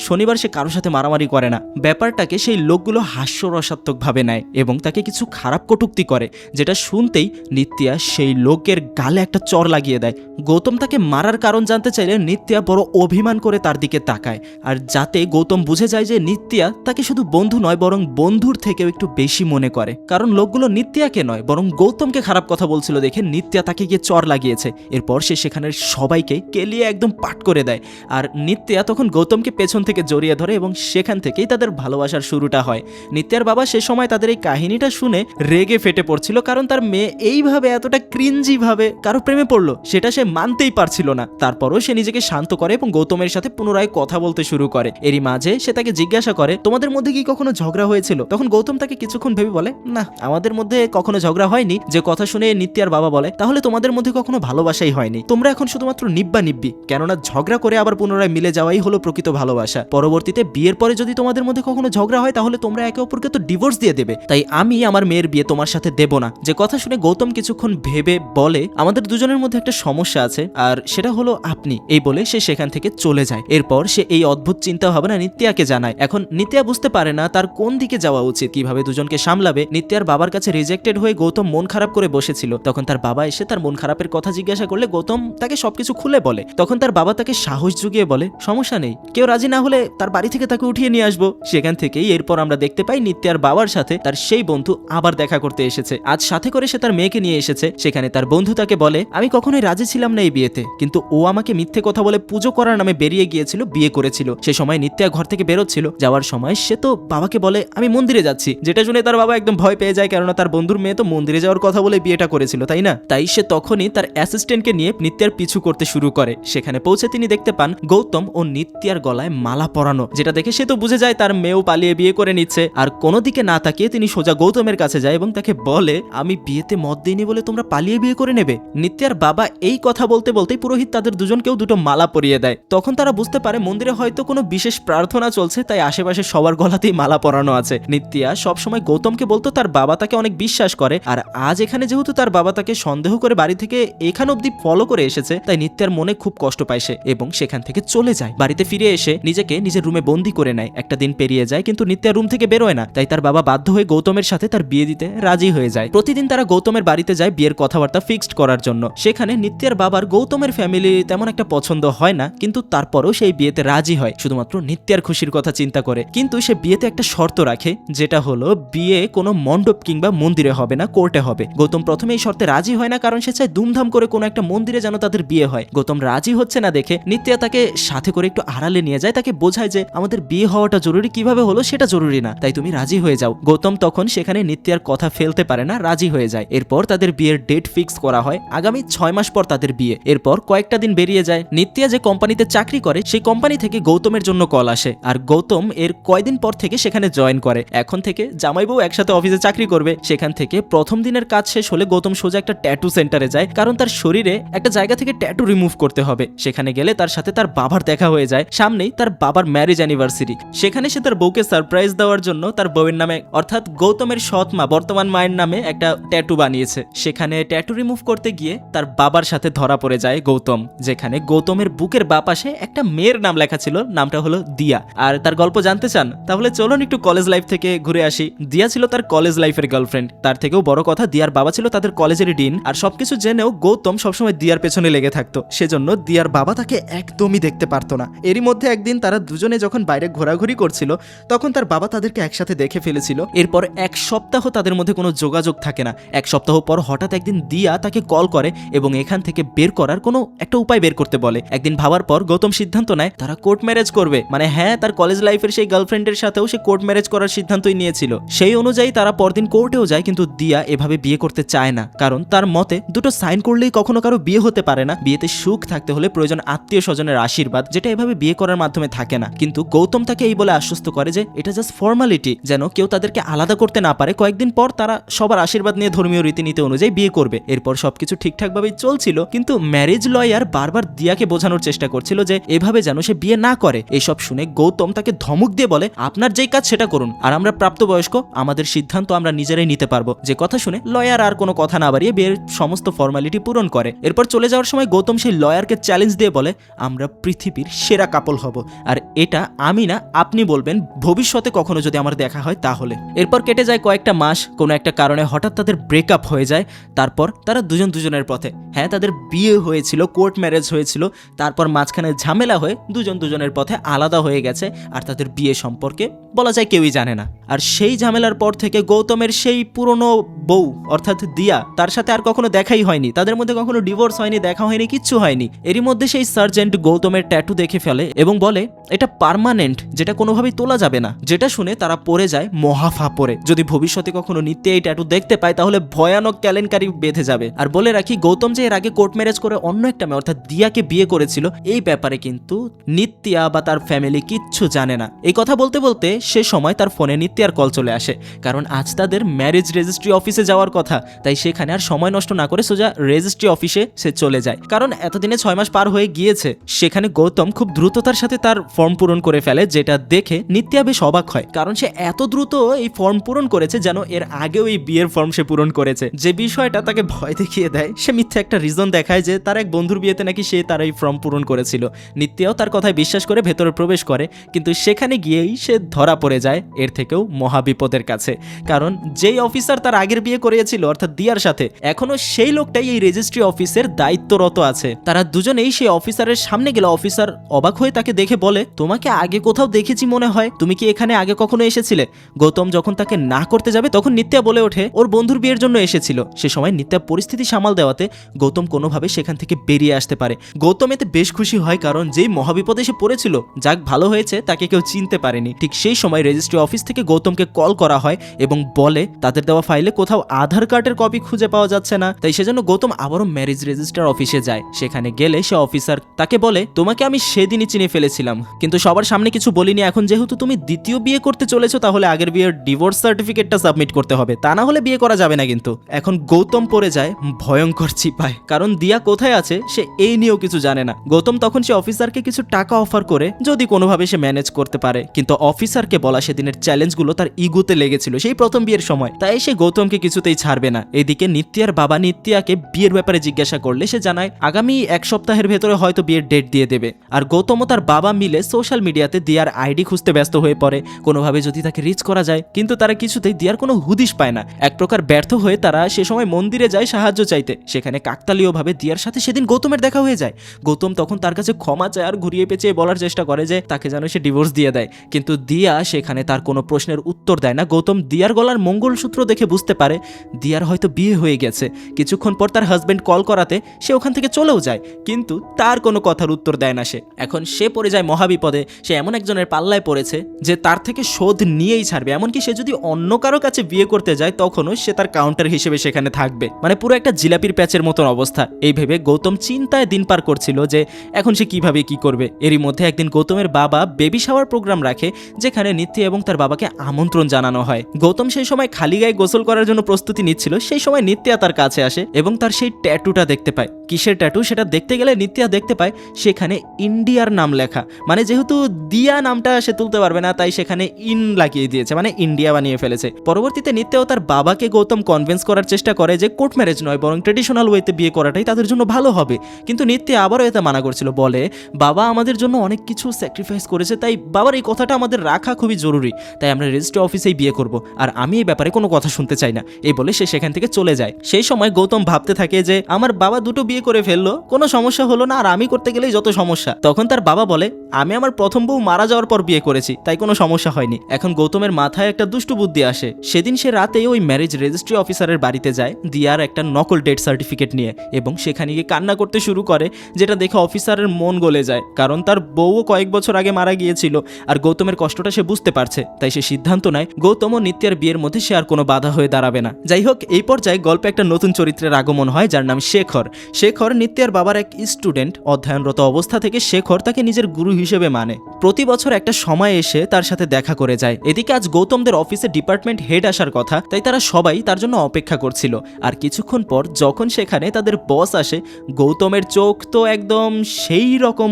শনিবার সে কারোর সাথে মারামারি করে না। ব্যাপারটাকে সেই লোকগুলো হাস্যরসাত্মক ভাবে নেয় এবং তাকে কিছু খারাপ কটূক্তি করে, যেটা শুনতেই নিত্যা সেই লোকের গালে একটা চর লাগিয়ে দেয়। গৌতম তাকে মারার কারণ জানতে চাইলে নিত্যা বড় অভিমান করে তার দিকে তাকায়, আর যাতে গৌতম বুঝে যায় যে নিত্যা তাকে শুধু বন্ধু নয় বরং বন্ধুর থেকেও একটু বেশি মনে করে। কারণ লোকগুলো নিত্যাকে নয় বরং গৌতমকে খারাপ কথা বলছিল দেখে নিত্যা তাকে গিয়ে চর লাগিয়েছে। এরপর সে সেখানের সবাইকে কেলিয়ে একদম পাট করে দেয়। আর নিত্যা তখন গৌতমকে পেছন থেকে জড়িয়ে ধরে এবং সেখান থেকেই তাদের ভালোবাসার শুরুটা হয়। নিত্যার বাবা সে সময় তাদের এই কাহিনীটা শুনে রেগে ফেটে পড়ছিল, কারণ তার মেয়ে এইভাবে এতটা ক্রিঞ্জি ভাবে কারো প্রেমে পড়লো সেটা সে মানতেই পারছিল না। তারপরও সে নিজেকে শান্ত করে এবং গৌতমের সাথে পুনরায় কথা বলতে শুরু করে। এরই মাঝে সে তাকে জিজ্ঞাসা করে, তোমাদের মধ্যে কি কখনো ঝগড়া হয়েছিল? তখন গৌতম তাকে কিছুক্ষণ ভেবে বলে, না আমাদের মধ্যে কখনো ঝগড়া হয়নি। যে কথা শুনে নিত্যার বাবা বলে, তাহলে তোমাদের মধ্যে কখনো ভালোবাসাই হয়নি, তোমরা এখন শুধুমাত্র নিব্বি, কেননা ঝগড়া করে আবার পুনরায় মিলে যাওয়াই হলো প্রকৃত ভালোবাসা। পরবর্তীতে বিয়ের পরে যদি তোমাদের মধ্যে কখনো ঝগড়া হয় তাহলে তোমরা একে অপরকে তো ডিভোর্স দিয়ে দেবে, তাই আমি আমার মেয়ের বিয়ে তোমার সাথে দেব না। যে কথা শুনে গৌতম কিছুক্ষণ ভেবে বলে, আমাদের দুজনের মধ্যে একটা সমস্যা আছে, আর সেটা হলো আপনি। এই বলে সে সেখান থেকে চলে যায়। এরপর সে এই অদ্ভুত চিন্তা ভাবনা নিত্যাকে জানায়। এখন নিত্যা বুঝতে পারে না তার কোন দিকে যাওয়া উচিত, কিভাবে দুজনকে সামলাবে। নিত্যার বাবার কাছে রিজেক্টেড হয়ে গৌতম মন খারাপ করে বসেছিল। তখন তার বাবা এসে তার মন খারাপের কথা জিজ্ঞাসা করলে গৌতম তাকে সবকিছু খুলে বলে। তখন তার বাবা তাকে সাহস জুগিয়ে বলে, সমস্যা নেই, কেউ রাজি না হলে তার বাড়ি থেকে তাকে উঠিয়ে নিয়ে আসবো। সেখান থেকেই এরপর আমরা দেখতে পাই নিত্যার বাবার সাথে তার সেই বন্ধু আবার দেখা করতে এসেছে। আজ সাথে করে সে তার মেয়েকে নিয়ে এসেছে। সেখানে তার বন্ধু তাকে বলে, আমি কখনোই রাজি ছিলাম না এই বিয়েতে, কিন্তু ও আমাকে মিথ্যে কথা বলে পুজো করার নামে বেরিয়ে গিয়েছিল, বিয়ে করেছিল। সে সময় নিত্যা ঘর থেকে বেরোচ্ছিল, যাওয়ার সময় সে তো বাবাকে বলে আমি মন্দিরে যাচ্ছি, যেটা শুনে তার বাবা একদম ভয় পেয়ে যায়, কেননা তার বন্ধুর মেয়ে তো মন্দিরে যাওয়ার কথা বলে বিয়েটা করেছিল, তাই না? তাই সে তখনই তার অ্যাসিস্ট্যান্টকে নিয়ে নিত্যার পিছু করতে শুরু করে। সেখানে পৌঁছে তিনি দেখতে পান গৌতম ও নিত্যার গলায় মালা পরানো, যেটা দেখে সে তো বুঝে যায় তার মেয়েও পালিয়ে বিয়ে করে নিচ্ছে। আর কোনো দিকে না তাকিয়ে তিনি সোজা গৌতমের কাছে যায় এবং তাকে বলে, আমি বিয়েতে মত দিইনি বলে তোমরা পালিয়ে বিয়ে করে নেবে? নিত্যার বাবা এই কথা বলতে বলতেই পুরোহিত তাদের দুজনকেও দুটো মালা পরিয়ে দেয়। তখন তারা বুঝতে পারে মন্দিরে হয়তো কোনো বিশেষ প্রার্থনা চলছে, তাই আশেপাশে সবার গলাতেই মালা পরানো আছে। নিত্যা সবসময় গৌতমকে বলতো তার বাবা তাকে অনেক বিশ্বাস করে, আর আজ এখানে যেহেতু তার বাবা তাকে সন্দেহ করে বাড়ি থেকে এখান অব্দি ফলো করে এসেছে, তাই নিত্যার মনে খুব কষ্ট পায় সে এবং সেখান থেকে চলে যায়। বাড়িতে ফিরে এসে নিজেকে নিজের রুমে বন্দি করে নেয়। একটা দিন পেরিয়ে যায় কিন্তু নিত্যা রুম থেকে বেরোয় না, তাই তার বাবা বাধ্য হয়ে গৌতমের সাথে তার বিয়ে দিতে রাজি হয়ে যায়। প্রতিদিন তারা গৌতমের বাড়িতে যায় বিয়ের কথাবার্তা ফিক্সড করার জন্য। সেখানে নিত্যার বাবার গৌতমের ফ্যামিলি তেমন একটা পছন্দ হয় না, কিন্তু তারপরেও সেই বিয়েতে রাজি হয় শুধুমাত্র নিত্যার খুশির কথা চিন্তা করে। কিন্তু সে বিয়েতে একটা শর্ত রাখে, যেটা হলো বিয়ে কোনো মণ্ডপ কিংবা মন্দিরে হবে না, কোর্টে হবে। গৌতম প্রথমে এই শর্তে রাজি হয় না, কারণ সে চায় ধুমধাম করে কোনো একটা মন্দিরে যেন তাদের বিয়ে হয়। গৌতম রাজি হচ্ছে না দেখে নিত্যা তাকে সাথে করে একটু আড়ালে নিয়ে যায়, তাকে বোঝায় যে আমাদের বিয়ে হওয়াটা জরুরি, কিভাবে হলো সেটা জরুরি না, তাই তুমি রাজি হয়ে যাও। গৌতম তখন সেখানে নিত্যার কথা ফেলতে পারে না, রাজি হয়ে যায়। এরপর তাদের বিয়ের ডেট ফিক্স করা হয়, আগামী 6 মাস পর তাদের বিয়ে। এরপর কয়েকটা দিন বেরিয়ে যায়। নিত্যা যে কোম্পানিতে চাকরি করে সেই কোম্পানি থেকে গৌতমের জন্য কল আসে, আর গৌতম এর কয়দিন পর থেকে সেখানে জয়েন করে। এখন থেকে জামাই বউ একসাথে অফিসে চাকরি করবে। সেখান থেকে প্রথম দিনের কাজ শেষ হলে গৌতম সোজা একটা ট্যাটু সেন্টারে যায়, কারণ তার শরীরে একটা জায়গা থেকে ট্যাটু রিমুভ করতে হবে। সেখানে গেলে তার সাথে তার বাবার দেখা হয়ে যায়। সামনেই তার বাবার ম্যারেজ অ্যানিভার্সারি। সেখানে সে তার বউকে সারপ্রাইজ দেওয়ার জন্য তার বউয়ের নামে অর্থাৎ গৌতমের সৎ মা বর্তমান মায়ের নামে একটা ট্যাটু বানিয়েছে। সেখানে ট্যাটু রিমুভ করতে গিয়ে তার বাবার সাথে ধরা পড়ে যায় গৌতম, যেখানে গৌতমের বুকের বাঁ পাশে একটা মেয়ের নাম লেখা ছিল, নামটা হলো দিয়া। আর তার গল্প জানতে চান? তাহলে চলুন একটু কলেজ লাইফ থেকে ঘুরে আসি। দিয়া ছিল তার কলেজ লাইফের গার্লফ্রেন্ড। তার থেকেও বড় কথা, দিয়ার বাবা ছিল তাদের কলেজের ডিন। আর সবকিছু জেনেও গৌতম সবসময় দিয়ার পেছনে লেগে থাকতো, সেজন্য দিয়ার বাবা তাকে একদমই দেখতে পারতো না। এরই মধ্যে একদিন তারা দুজনে যখন বাইরে ঘোরাঘুরি করছিল, তখন তার বাবা তাদেরকে একসাথে দেখে ফেলেছিল। এরপর 1 সপ্তাহ তাদের মধ্যে কোনো যোগাযোগ থাকে না। 1 সপ্তাহ পর হঠাৎ একদিন দিয়া তাকে কল করে এবং এখান থেকে বের করার কোনো একটা উপায় বের করতে বলে। একদিন ভাবার পর গৌতম সিদ্ধান্ত নেয় তারা কোর্ট ম্যারেজ করবে। মানে হ্যাঁ, তার কলেজ লাইফের সেই গার্লফ্রেন্ডের সাথেও সে কোর্ট ম্যারেজ করার সিদ্ধান্তই নিয়েছিল। সেই অনুযায়ী তারা পরদিন কোর্টেও যায়, কিন্তু দিয়া এভাবে বিয়ে করতে চায় না, কারণ তার মতে দুটো সাইন করলেই কখনো কারো বিয়ে হতে পারে না। বিয়েতে সুখ থাকতে হলে প্রয়োজন আত্মীয় স্বজনের আশীর্বাদ, যেটা এভাবে বিয়ে করার মাধ্যমে থাকে না। কিন্তু গৌতম তাকে এই বলে আশ্বস্ত করে যে এটা জাস্ট ফর্মালিটি, যেন কেউ তাদেরকে আলাদা করতে না পারে। কয়েকদিন পর তারা সবার আশীর্বাদ নিয়ে ধর্মীয় রীতিনীতি অনুযায়ী বিয়ে করবে। এরপর সবকিছু ঠিকঠাকভাবেই চলছিল, কিন্তু ম্যারেজ লয়ার বারবার দিয়াকে বোঝানোর চেষ্টা করছিল যে এভাবে যেন সে বিয়ে না করে। এসব শুনে গৌতম তাকে ধমক দিয়ে বলে, আপনার যেই কাজ সেটা করুন, আর আমরা প্রাপ্তবয়স্ক, আমাদের সিদ্ধান্ত আমরা নিজেরাই নিতে পারবো। যে কথা শুনে লয়ার আর কোনো কথা না বাড়িয়ে বিয়ের সমস্ত ফর্মালিটি পূরণ করে। এরপর চলে যাওয়ার সময় গৌতম সেই লয়ারকে চ্যালেঞ্জ দিয়ে বলে, আমরা পৃথিবীর সেরা কাপল হব, আর এটা আমি না আপনি বলবেন ভবিষ্যতে কখনো যদি আমার দেখা হয় তাহলে। এরপর কেটে যায় কয়েকটা মাস। কোনো একটা কারণে হঠাৎ তাদের ব্রেকআপ হয়ে যায়। তারপর তারা দুজন দুজনের পথে। হ্যাঁ, তাদের বিয়ে হয়েছিল, কোর্ট ম্যারেজ হয়েছিল, তারপর মাঝখানে ঝামেলা হয়ে দুজন দুজনের পথে আলাদা হয়ে গেছে। আর তাদের বিয়ে সম্পর্কে বলা যায় কেউই জানে না। আর সেই ঝামেলার পর থেকে গৌতমের সেই পুরনো বউ অর্থাৎ দিয়া, তার সাথে আর কখনো দেখাই হয়নি। তাদের মধ্যে কখনো ডিভোর্স হয়নি, দেখা হয়নি, কিচ্ছু হয়নি। এরই মধ্যে সেই সার্জেন্ট গৌতমের ট্যাটু দেখে ফেলে এবং বলে এটা পার্মানেন্ট, যেটা কোনোভাবেই তোলা যাবে না। যেটা শুনে তারা পড়ে যায় মহাফা পড়ে। যদি ভবিষ্যতে কখনো নিত্যা এই ট্যাটু দেখতে পায় তাহলে ভয়ানক কেলেঙ্কারি বেঁধে যাবে। আর বলে রাখি, গৌতম যে এর আগে কোর্ট ম্যারেজ করে অন্য একটা মেয়ে অর্থাৎ দিয়াকে বিয়ে করেছিল, এই ব্যাপারে কিন্তু নিত্যা বা তার ফ্যামিলি কিচ্ছু জানে না। এই কথা বলতে বলতে সে সময় তার ফোনে নিত্যার কল চলে আসে, কারণ আজ তাদের ম্যারেজ রেজিস্ট্রি অফিসে যাওয়ার কথা। তাই সেখানে আর সময় নষ্ট না করে সোজা রেজিস্ট্রি অফিসে সে চলে যায়, কারণ এতদিনে 6 মাস পার হয়ে গিয়েছে। সেখানে গৌতম খুব দ্রুততার সাথে তার ফর্ম পূরণ করে ফেলে, যেটা দেখে নিত্যা বেশ অবাক হয়, কারণ সে এত দ্রুত এই ফর্ম পূরণ করেছে যেন এর আগেও এই বিয়ের ফর্ম সে পূরণ করেছে। যে বিষয়টা তাকে ভয় দেখিয়ে দেয়। সে মিথ্যা একটা রিজন দেখায় যে তার এক বন্ধুর বিয়েতে নাকি সে তার এই ফর্ম পূরণ করেছিল। নিত্যাও তার কথায় বিশ্বাস করে ভেতরে প্রবেশ করে, কিন্তু সেখানে গিয়েই সে ধরা পড়ে যায় এর থেকেও মহাবিপদের কাছে। কারণ যেই অফিসার তার আগের বিয়ে করিয়েছিল অর্থাৎ দিয়ার সাথে, এখনো সেই লোকটাই এই রেজিস্ট্রি অফিসের দায়িত্বরত আছে। তারা দুজনেই সেই অফিসারের সামনে গেলে অফিসার অবাক হয়ে তাকে দেখে বলে, তোমাকে আগে কোথাও দেখেছি মনে হয়, তুমি কি এখানে আগে কখনো এসেছিলে? গৌতম যখন তাকে না করতে যাবে তখন নিত্যা বলে ওঠে ওর বন্ধুর বিয়ের জন্য এসেছিল। সে সময় নিত্যা পরিস্থিতি সামাল দেওয়াতে গৌতম কোনোভাবে সেখান থেকে বেরিয়ে আসতে পারে। গৌতম এতে বেশ খুশি হয়, কারণ যেই মহাবিপদে সে পড়েছিল, যাক ভালো হয়েছে তাকে কেউ চিনতে পারেনি। ঠিক সেই সময় রেজিস্ট্রি অফিস থেকে গৌতমকে কল করা হয় এবং বলে তাদের দেওয়া ফাইলে কোথাও আধার কার্ডের কপি খুঁজে পাওয়া যাচ্ছে না। তাই সেজন্য গৌতম আবারও ম্যারেজ রেজিস্টার অফিসে যায়। সেখানে গেলে সে অফিসার তাকে বলে, তোমাকে আমি সেদিনই চিনে ফেলেছিলাম, কিন্তু সবার সামনে কিছু বলিনি। এখন যেহেতু তুমি দ্বিতীয় বিয়ে করতে চলেছো, তাহলে আগের বিয়ের ডিভোর্স সার্টিফিকেটটা সাবমিট করতে হবে, তা না হলে বিয়ে করা যাবে না। কিন্তু এখন গৌতম পড়ে যায় ভয়ঙ্কর চিপায়, কারণ দিয়া কোথায় আছে সে এই নিয়েও কিছু জানে না। গৌতম তখন সে অফিসারকে কিছু টাকা অফার করে যদি কোনোভাবে সে ম্যানেজ করতে পারে, কিন্তু অফিসারকে বলা সেদিনের চ্যালেঞ্জগুলো তার ইগোতে লেগেছিল সেই প্রথম বিয়ের সময়, তাই সে গৌতমকে কিছুতেই ছাড়বে না। এদিকে নিত্যার বাবা নিত্যাকে বিয়ের ব্যাপারে জিজ্ঞাসা করলে সে জানায় আগামী এক সপ্তাহের ভেতরে হয়তো বিয়ের ডেট দিয়ে দেবে। আর গৌতম ও তার বাবা মিলে সোশ্যাল মিডিয়াতে দিয়ার আইডি খুঁজতে ব্যস্ত হয়ে পড়ে, কোনোভাবে যদি তাকে রিচ করা যায়, কিন্তু তারা কিছুতেই দিয়ার কোনো হুদিশ পায় না। এক প্রকার ব্যর্থ হয়ে তারা সে সময় মন্দিরে যায় সাহায্য চাইতে। সেখানে কাকতালীয়ভাবে দিয়ার সাথে সেদিন গৌতমের দেখা হয়ে যায়। গৌতম তখন তার কাছে ক্ষমা চায় আর ঘুরিয়ে পেঁচিয়ে বলার চেষ্টা করে যে তাকে যেন সে ডিভোর্স দিয়ে দেয়, কিন্তু দিয়া সেখানে তার কোনো প্রশ্নের উত্তর দেয় না। গৌতম দিয়ার গলার মঙ্গলসূত্র দেখে বুঝতে পারে দিয়ার হয়তো বিয়ে হয়ে গেছে। কিছুক্ষণ পর তার হাজবেন্ড কল করাতে সে ওখান থেকে চলেও যায়, কিন্তু তার কোনো কথার উত্তর দেয় না সে। এখন সে পড়ে যায় মহাবিপদে। সে এমন একজনের পাল্লায় পড়েছে যে তার থেকে শোধ নিয়েই ছাড়বে, এমনকি সে যদি অন্য কারো কাছে বিয়ে করতে যায় তখনও সে তার কাউন্টার হিসেবে সেখানে থাকবে। মানে পুরো একটা জিলাপির প্যাচের মতন অবস্থা। এই ভেবে গৌতম চিন্তায় দিন পার করছিল যে এখন সে কিভাবে কি করবে। এরই মধ্যে একদিন গৌতমের বাবা বেবি শাওয়ার প্রোগ্রাম রাখে, যেখানে নিত্যা এবং তার বাবাকে আমন্ত্রণ জানানো হয়। গৌতম সেই সময় খালি গায়ে গোসল করার জন্য প্রস্তুতি নিচ্ছিল, সেই সময় নিত্যা তার কাছে আসে এবং তার সেই ট্যাটুটা দেখতে পায়। কিসের ট্যাটু সেটা দেখতে গেলে নিত্যা দেখতে পায় সেখানে ইন্ডিয়ার নাম লেখা। মানে যেহেতু দিয়া নামটা সে তুলতে পারবে না, তাই সেখানে ইন লাগিয়ে দিয়েছে, মানে ইন্ডিয়া বানিয়ে ফেলেছে। পরবর্তীতে নিত্যাও তার বাবাকে গৌতম কনভিন্স করার চেষ্টা করে যে কোর্ট ম্যারেজ নয় বরং ট্রেডিশনাল ওয়েতে বিয়ে করাটাই তাদের জন্য ভালো হবে, কিন্তু নিত্যা আবারও এতে মানা করছিল। বলে বাবা আমাদের জন্য অনেক কিছু স্যাক্রিফাইস করেছে, তাই বাবার এই কথাটা আমাদের রাখা খুবই জরুরি, তাই আমরা রেজিস্ট্রি অফিসেই বিয়ে করব, আর আমি এই ব্যাপারে কোনো কথা শুনতে চাই না। এই বলে সে সেখান থেকে চলে যায়। সেই সময় গৌতম ভাবতে থাকে যে আমার বাবা দুটো বিয়ে করে ফেললো, কোনো সমস্যা হলো না, আর আমি করতে গেলেই যত সমস্যা। তখন তার বাবা বলে আমি আমার প্রথম বউ মারা যাওয়ার পর বিয়ে করেছি, তাই কোনো সমস্যা হয়নি। এখন গৌতমের মাথায় একটা দুষ্টু বুদ্ধি আসে। সেদিন সে রাতে ওই ম্যারেজ রেজিস্ট্রি অফিসারের বাড়িতে যায় দিয়ার একটা নকল ডেথ সার্টিফিকেট নিয়ে, এবং সেখানে গিয়ে কান্না করতে শুরু করে, যেটা দেখে অফিসারের মন গলে যায়, কারণ তার বউও কয়েক বছর আগে মারা গিয়েছিল আর গৌতমের কষ্টটা সে বুঝতে পারছে। তাই সে সিদ্ধান্ত নেয় গৌতম ও নিত্যার বিয়ের মধ্যে সে আর কোনো বাধা হয়ে দাঁড়াবে না। যাই হোক, এই পর্যায়ে গল্পে একটা নতুন চরিত্রের আগমন হয় যার নাম শেখর। শেখর নিত্যার বাবার এক স্টুডেন্ট। অধ্যয়নরত অবস্থা থেকে শেখর তাকে নিজের গুরু হিসেবে মানে। প্রতি বছর একটা সময় এসে তার সাথে দেখা করে যায়। এদিকে আজ গৌতমদের অফিসে ডিপার্টমেন্ট হেড আসার কথা, তাই তারা সবাই তার জন্য অপেক্ষা করছিল। আর কিছুক্ষণ পর যখন সেখানে তাদের বস আসে, গৌতমের চোখ তো একদম সেই রকম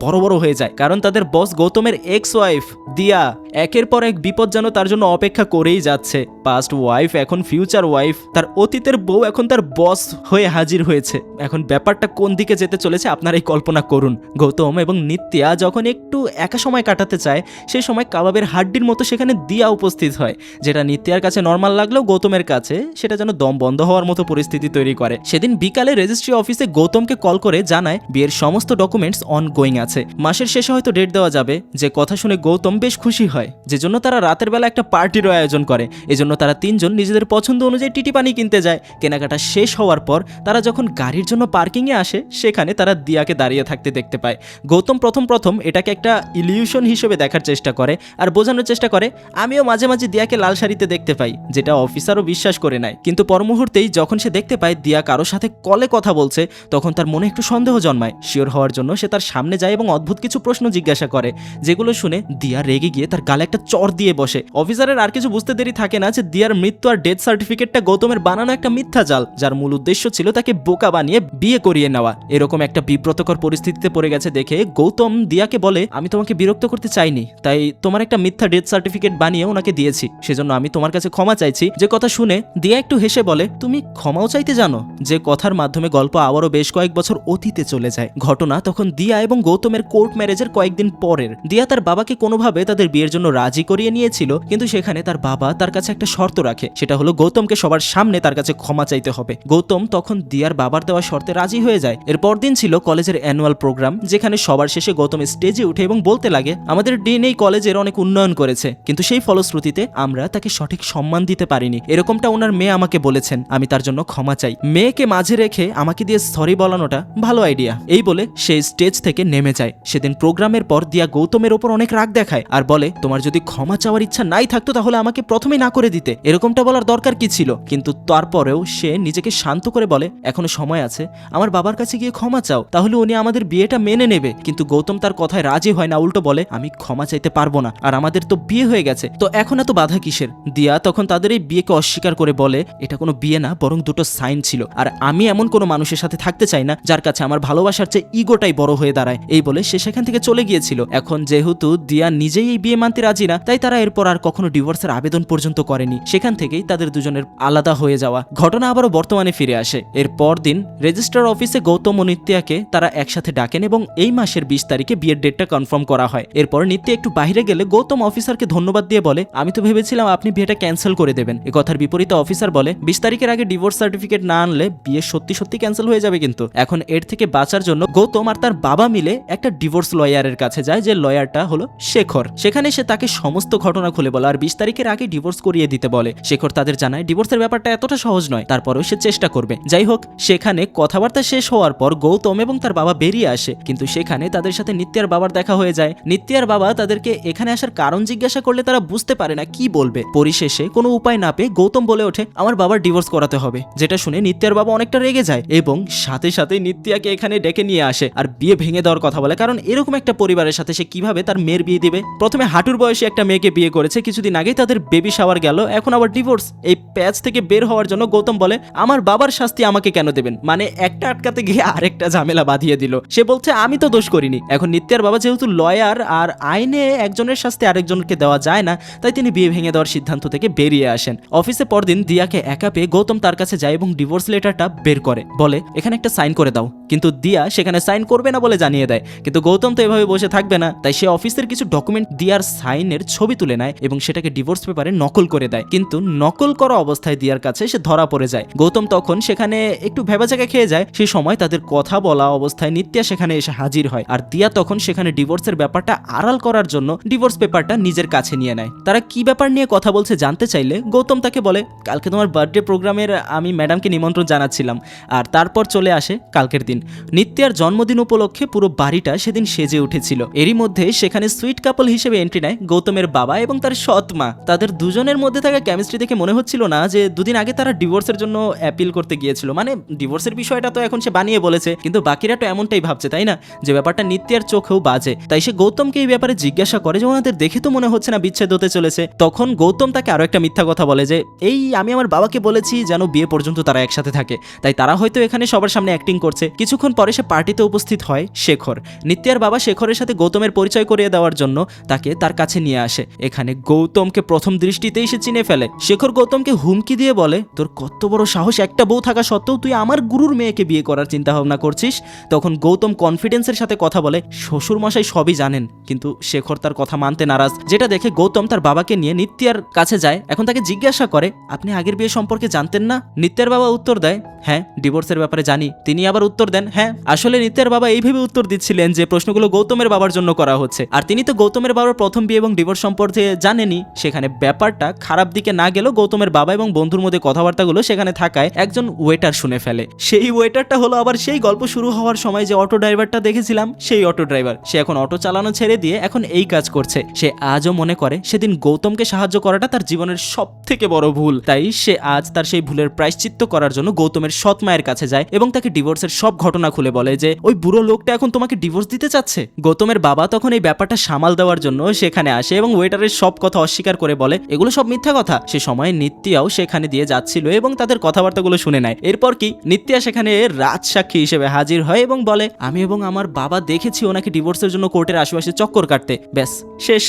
বড় বড় হয়ে যায়, কারণ তাদের বস গৌতমের এক্স ওয়াইফ দিয়া। একের পর এক বিপদ যেন তার জন্য অপেক্ষা করেই যাচ্ছে। পাস্ট ওয়াইফ এখন ফিউচার ওয়াইফ, তার অতীতের বউ এখন তার বস হয়ে হাজির হয়েছে। এখন ব্যাপারটা কোন দিকে যেতে চলেছে আপনারাই কল্পনা করুন। গৌতম এবং নিত্যা যখন একটু একা সময় কাটাতে চায়, সেই সময় কাবাবের হাড্ডির মতো সেখানে দিয়া উপস্থিত হয়, যেটা নিত্যার কাছে নর্মাল লাগলেও গৌতমের কাছে সেটা যেন দম বন্ধ হওয়ার মতো পরিস্থিতি তৈরি করে। সেদিন বিকালে রেজিস্ট্রি অফিসে গৌতমকে কল করে জানায় বিয়ের সমস্ত ডকুমেন্টস অন গোয়িং আছে, মাসের শেষে হয়তো ডেট দেওয়া যাবে। যে কথা শুনে গৌতম বেশ খুশি হয়, যে জন্য তারা রাতের বেলা একটা পার্টির আয়োজন করে। এজন্য তারা তিনজন নিজেদের পছন্দ অনুযায়ী টিটি পানি কিনতে যায়। কেনাকাটা শেষ হওয়ার পর তারা যখন গাড়ির জন্য পার্কিংয়ে আসে, সেখানে তারা দিয়াকে দাঁড়িয়ে থাকতে দেখতে পায়। গৌতম প্রথম এটাকে একটা ইলিউশন হিসেবে দেখার চেষ্টা করে আর বোঝানোর চেষ্টা করে আমিও মাঝে মাঝে দিয়াকে লাল শাড়িতে দেখতে পাই, যেটা অফিসারও বিশ্বাস করে নেয়। কিন্তু পর মুহূর্তেই যখন সে দেখতে পায় দিয়া কারোর সাথে কলে কথা বলছে, তখন তার মনে একটু সন্দেহ জন্মায়। শিওর হওয়ার জন্য সে তার সামনে যায় এবং অদ্ভুত কিছু প্রশ্ন জিজ্ঞাসা করে, যেগুলো শুনে দিয়া রেগে গিয়ে তার গালে একটা চর দিয়ে বসে। অফিসারের আর কিছু বুঝতে দেরি থাকে না যে দিয়ার মৃত্যু আর ডেথ সার্টিফিকেটটা গৌতমের বানানো একটা মিথ্যা জাল, যার মূল উদ্দেশ্য ছিল তাকে বোকা বানিয়ে বিয়ে করিয়ে নেওয়া। এরকম একটা বিব্রতকর পরিস্থিতিতে পড়ে গেছে দেখে গৌতম দিয়াকে বলে আমি তোমাকে বিরক্ত করতে চাইনি, তাই তোমার একটা মিথ্যা ডেথ সার্টিফিকেট বানিয়ে ওনাকে দিয়েছি, সেজন্য আমি তোমার কাছে ক্ষমা চাইছি। যে কথা শুনে দিয়া একটু হেসে বলে তুমি ক্ষমাও চাইতে জানো, যে কথার মাধ্যমে গল্প আবারও বেশ কয়েক বছর অতীতে চলে যায়। ঘটনা তখন দিয়া এবং গৌতমের কোর্ট ম্যারেজের কয়েকদিন পরের। দিয়া তার বাবাকে কোনোভাবে তাদের বিয়ের জন্য রাজি করিয়ে নিয়েছিল, কিন্তু সেখানে তার বাবা তার কাছে একটা শর্ত রাখে, সেটা হলো গৌতমকে সবার সামনে তার কাছে ক্ষমা চাইতে হবে। গৌতম তখন দিয়ার বাবার দেওয়া শর্তে রাজি হয়ে যায়। এর পরদিন ছিল কলেজের অ্যানুয়াল প্রোগ্রাম, যেখানে সবার শেষে গৌতম স্টেজে উঠে এবং বলতে লাগে আমাদের ডিন এই কলেজের অনেক উন্নয়ন করেছে, কিন্তু সেই ফলশ্রুতিতে আমরা তাকে সঠিক সম্মান দিতে পারিনি। এরকমটা ওনার মেয়ে আমাকে বলেছেন, আমি তার জন্য ক্ষমা চাই। মেয়েকে মাঝে রেখে আমাকে দিয়ে সরি বলানোটা ভালো আইডিয়া। এই বলে সে স্টেজ থেকে নেমে যায়। সেদিন প্রোগ্রামের পর দিয়া গৌতমের ওপর অনেক রাগ দেখায় আর বলে তোমার তোমার যদি ক্ষমা চাওয়ার ইচ্ছা নাই থাকতো তাহলে আমাকে প্রথমে না করে দিতে, এরকমটা বলার দরকার কি ছিল? কিন্তু তারপরেও সে নিজেকে শান্ত করে বলে এখনো সময় আছে, আমার বাবার কাছে গিয়ে ক্ষমা চাও, তাহলে উনি আমাদের বিয়েটা মেনে নেবে। কিন্তু গৌতম তার কথায় রাজি হয় না, উল্টো বলে আমি ক্ষমা চাইতে পারবো না, আর আমাদের তো বিয়ে হয়ে গেছে, তো এখন এত বাধা কিসের? দিয়া তখন তাদের এই বিয়েকে অস্বীকার করে বলে এটা কোনো বিয়ে না, বরং দুটো সাইন ছিল, আর আমি এমন কোনো মানুষের সাথে থাকতে চাই না যার কাছে আমার ভালোবাসার চেয়ে ইগোটাই বড় হয়ে দাঁড়ায়। এই বলে সে সেখান থেকে চলে গিয়েছিল। এখন যেহেতু দিয়া নিজেই এই বিয়ে মানতে রাজি না, তাই তারা এরপর আর কখনো ডিভোর্সের আবেদন পর্যন্ত করেনি। সেখান থেকেই তাদের দুজনের আলাদা হয়ে যাওয়া। ঘটনা আবারও বর্তমানে ফিরে আসে। এর পরদিন রেজিস্ট্রার অফিসে গৌতম ও নিত্যাকে তারা একসাথে ডাকেন এবং এই মাসের 20 তারিখে বিয়ের ডেটটা কনফার্ম করা হয়। এরপর নিত্যা একটু বাইরে গেলে গৌতম অফিসারকে ধন্যবাদ দিয়ে বলে আমি তো ভেবেছিলাম আপনি বিয়েটা ক্যান্সেল করে দেবেন। এ কথার বিপরীতে অফিসার বলে 20 তারিখের আগে ডিভোর্স সার্টিফিকেট না আনলে বিয়ে সত্যি সত্যি ক্যান্সেল হয়ে যাবে। কিন্তু এখন এর থেকে বাঁচার জন্য গৌতম আর তার বাবা মিলে একটা ডিভোর্স লয়ারের কাছে যায়, যে লয়ারটা হলো শেখর। সেখানে সে তাকে সমস্ত ঘটনা খুলে বলে আর 20 তারিখের আগে ডিভোর্স করিয়ে দিতে বলে। শেখর তাদের জানায় ডিভোর্সের ব্যাপারটা এতটা সহজ নয়, তারপরেও সে চেষ্টা করবে। যাই হোক, সেখানে কথাবার্তা শেষ হওয়ার পর গৌতম এবং তার বাবা বেরিয়ে আসে, কিন্তু সেখানে তাদের সাথে নিত্যার বাবার দেখা হয়ে যায়। নিত্যার বাবা তাদেরকে এখানে আসার কারণ জিজ্ঞাসা করলে তারা বুঝতে পারে না কি বলবে। পরিশেষে কোনো উপায় না পেয়ে গৌতম বলে ওঠে আমার বাবার ডিভোর্স করাতে হবে, যেটা শুনে নিত্যার বাবা অনেকটা রেগে যায় এবং সাথে সাথে নিত্যাকে এখানে ডেকে নিয়ে আসে আর বিয়ে ভেঙে দেওয়ার কথা বলে। কারণ এরকম একটা পরিবারের সাথে সে কিভাবে তার মেয়ের বিয়ে দিবে? প্রথমে হাঁটুর বয়সে একটা মেয়েকে বিয়ে করেছে, কিছুদিন আগেই তাদের বেবি শাওয়ার গেল, এখন আবার ডিভোর্স। এই প্যাচ থেকে বের হওয়ার জন্য গৌতম বলে আমার বাবার শাস্তি আমাকে কেন দেবেন? মানে একটা আটকাতে গিয়ে আরেকটা ঝামেলা বাঁধিয়ে দিল। সে বলছে আমি তো দোষ করিনি। এখন নিত্যার বাবা যেহেতু লয়ার আর আইনে একজনের শাস্তি আরেকজনকে দেওয়া যায় না, তাই তিনি বিয়ে ভেঙে দেওয়ার সিদ্ধান্ত থেকে বেরিয়ে আসেন। অফিসে পরদিন দিয়াকে একা পেয়ে গৌতম তার কাছে যায় এবং ডিভোর্স লেটারটা বের করে বলে এখানে একটা সাইন করে দাও। কিন্তু দিয়া সেখানে সাইন করবে না বলে জানিয়ে দেয়। কিন্তু গৌতম তো এভাবে বসে থাকবে না, তাই সে অফিসের কিছু ডকুমেন্ট দিয়ার সাইনের ছবি তুলে নেয় এবং সেটাকে ডিভোর্স পেপারে নকল করে দেয়। কিন্তু নকল করা অবস্থায় দিয়ার কাছে সে ধরা পড়ে যায়। গৌতম তখন সেখানে একটু ভেবাচাকা খেয়ে যায়। সেই সময় তাদের কথা বলা অবস্থায় নিত্যা সেখানে এসে হাজির হয় আর দিয়া তখন সেখানে ডিভোর্সের ব্যাপারটা আড়াল করার জন্য ডিভোর্স পেপারটা নিজের কাছে নিয়ে নেয়। তারা কি ব্যাপার নিয়ে কথা বলছে জানতে চাইলে গৌতম তাকে বলে কালকে তোমার বার্থডে প্রোগ্রামের আমি ম্যাডামকে নিমন্ত্রণ জানাচ্ছিলাম। আর তারপর চলে আসে কালকের দিন। নিত্যার জন্মদিন উপলক্ষে পুরো বাড়িটা সেদিন সেজে উঠেছিল। এরই মধ্যে সেখানে সুইট কাপল হিসেবে এন্ট্রি নেয় গৌতমের বাবা এবং তার সৎ মা। তাদের দুজনের মধ্যে থাকা কেমিস্ট্রি দেখে মনে হচ্ছিল না যে দুদিন আগে তারা ডিভোর্সের জন্য অ্যাপিল করতে গিয়েছিল। মানে ডিভোর্সের বিষয়টা তো এখন সে বানিয়ে বলেছে, কিন্তু বাকিরা তো এমনটাই ভাবছে, তাই না? যে ব্যাপারটা নিত্যার চোখেও বাজে। তাই সে গৌতমকে এই ব্যাপারে জিজ্ঞাসা করে যে ওনাদের দেখে তো মনে হচ্ছে না বিচ্ছেদ হতে চলেছে। তখন গৌতম তাকে আরো একটা মিথ্যা কথা বলে যে এই আমি আমার বাবাকে বলেছি যেন বিয়ে পর্যন্ত তারা একসাথে থাকে, তাই তারা হয়তো এখানে সবার সামনে অ্যাক্টিং করছে। কিছুক্ষণ পরে সে পার্টিতে উপস্থিত হয় শেখর। নিত্যার বাবা শেখরের সাথে গৌতমের পরিচয় করিয়ে দেওয়ার জন্য তাকে তার কাছে নিয়ে আসে। এখানে গৌতমকে প্রথম দৃষ্টিতেই সে চিনে ফেলে। শেখর গৌতমকে হুমকি দিয়ে বলে তোর কত বড় সাহস, একটা বউ থাকা সত্ত্বেও তুই আমার গুরুর মেয়েকে বিয়ে করার চিন্তা ভাবনা করছিস। তখন গৌতম কনফিডেন্সের সাথে কথা বলে শ্বশুর মশাই সবই জানেন, কিন্তু শেখর তার কথা মানতে নারাজ। যেটা দেখে গৌতম তার বাবাকে নিয়ে নিত্যার কাছে যায়। এখন তাকে জিজ্ঞাসা করে আপনি আগের বিয়ে সম্পর্কে জানতেন না? নিত্যার বাবা উত্তর দেয় হ্যাঁ ডিভোর্সের ব্যাপারে জানি। তিনি আবার উত্তর দেন হ্যাঁ। আসলে নিত্যার বাবা এইভাবে উত্তর দিচ্ছিলেন যে প্রশ্নগুলো গৌতমের বাবার জন্য করা হচ্ছে, আর তিনি তো গৌতমের বাবার প্রথম বিয়ে এবং ডিভোর্স সম্পর্কে জানেনি। সেখানে ব্যাপারটা খারাপ দিকে না গেলেও গৌতমের বাবা এবং বন্ধুর মধ্যে কথাবার্তাগুলো সেখানে থাকায় একজন ওয়েটার শুনে ফেলে। সেই ওয়েটারটা হলো আবার সেই গল্প শুরু হওয়ার সময় যে অটো ড্রাইভারটা দেখেছিলাম, সেই অটো ড্রাইভার। সে এখন অটো চালানো ছেড়ে দিয়ে এখন এই কাজ করছে। সে আজও মনে করে সেদিন গৌতমকে সাহায্য করাটা তার জীবনের সব থেকে বড় ভুল। তাই সে আজ তার সেই ভুলের প্রায়শ্চিত্ত করার জন্য গৌতমের সৎ মায়ের কাছে যায় এবং তাকে ডিভোর্সের সব ঘটনা খুলে বলে যে ওই বুড়ো লোকটা এখন তোমাকে ডিভোর্স দিতে চাচ্ছে। গৌতমের বাবা তখন এই ব্যাপারটা সামাল দেওয়ার জন্য সেখানে আসে এবং ওয়েটারের সব কথা অস্বীকার করে বলে এগুলো সব মিথ্যা কথা। সে সময় নিত্যাও সেখানে দিয়ে যাচ্ছিল এবং তাদের কথাবার্তাগুলো শুনে নেয়। এরপর কি নিত্যা সেখানে রাজসাক্ষী হিসেবে হাজির হয় এবং বলে আমি এবং আমার বাবা দেখেছি ওনাকে ডিভোর্সের জন্য কোর্টের আশেপাশে চক্কর কাটতে। ব্যাস শেষ।